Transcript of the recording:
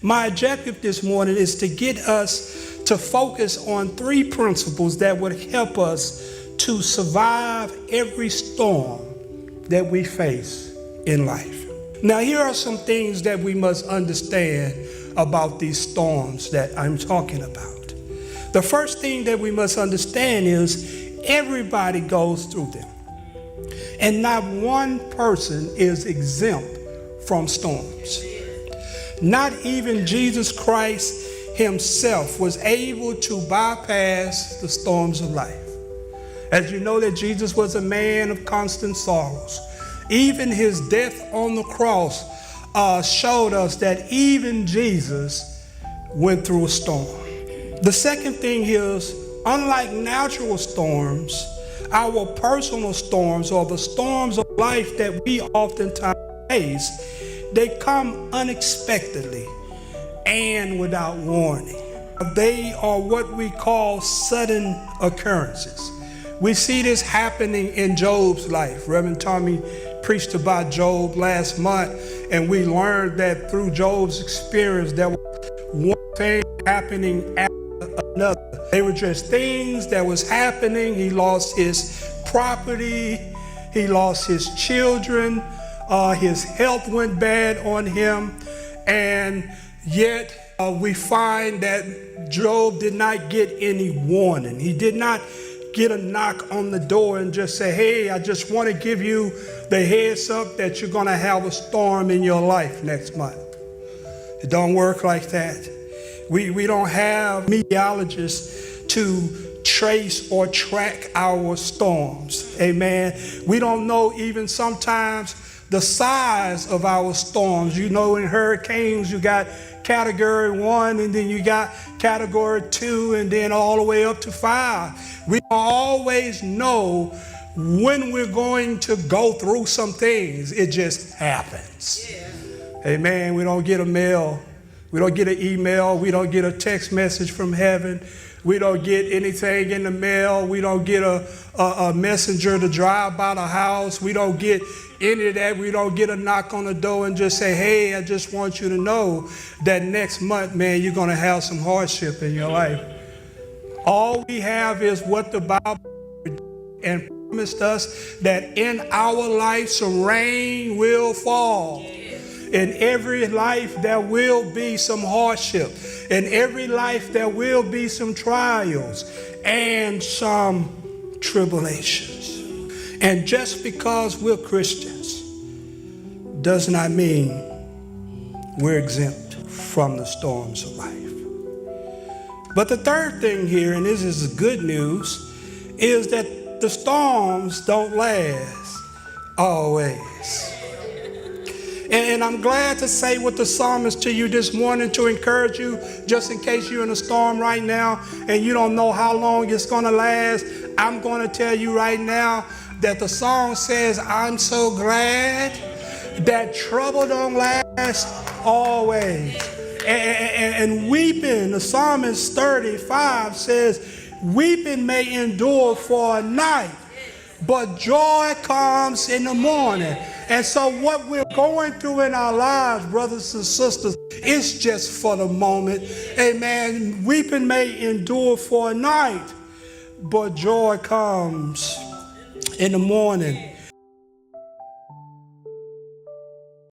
My objective this morning is to get us to focus on three principles that would help us to survive every storm that we face in life. Now, here are some things that we must understand about these storms that I'm talking about. The first thing that we must understand is everybody goes through them. And not one person is exempt from storms. Not even Jesus Christ himself was able to bypass the storms of life. As you know that Jesus was a man of constant sorrows. Even his death on the cross showed us that even Jesus went through a storm. The second thing is, unlike natural storms, our personal storms or the storms of life that we oftentimes face, they come unexpectedly and without warning. They are what we call sudden occurrences. We see this happening in Job's life. Reverend Tommy preached about Job last month, and we learned that through Job's experience, there was one thing happening after another. They were just things that was happening. He lost his property, he lost his children, his health went bad on him, and yet we find that Job did not get any warning. He did not get a knock on the door and just say, hey, I just want to give you the heads up that you're going to have a storm in your life next month. It don't work like that. We don't have meteorologists to trace or track our storms. Amen. We don't know even sometimes the size of our storms. You know, in hurricanes, you got category 1, and then you got category 2, and then all the way up to 5. We don't always know when we're going to go through some things. It just happens. Yeah. Amen. We don't get a mail. We don't get an email. We don't get a text message from heaven. We don't get anything in the mail. We don't get a messenger to drive by the house. We don't get any of that. We don't get a knock on the door and just say, hey, I just want you to know that next month, man, you're going to have some hardship in your life. All we have is what the Bible and promised us, that in our life some rain will fall. In every life there will be some hardship. In every life there will be some trials and some tribulations. And just because we're Christians does not mean we're exempt from the storms of life. But the third thing here, and this is good news, is that the storms don't last always. And I'm glad to say what the psalmist to you this morning to encourage you, just in case you're in a storm right now and you don't know how long it's going to last. I'm going to tell you right now that the song says, I'm so glad that trouble don't last always. And weeping, the Psalmist 35 says, weeping may endure for a night, but joy comes in the morning. And so what we're going through in our lives, brothers and sisters, it's just for the moment. Amen. Weeping may endure for a night, but joy comes in the morning.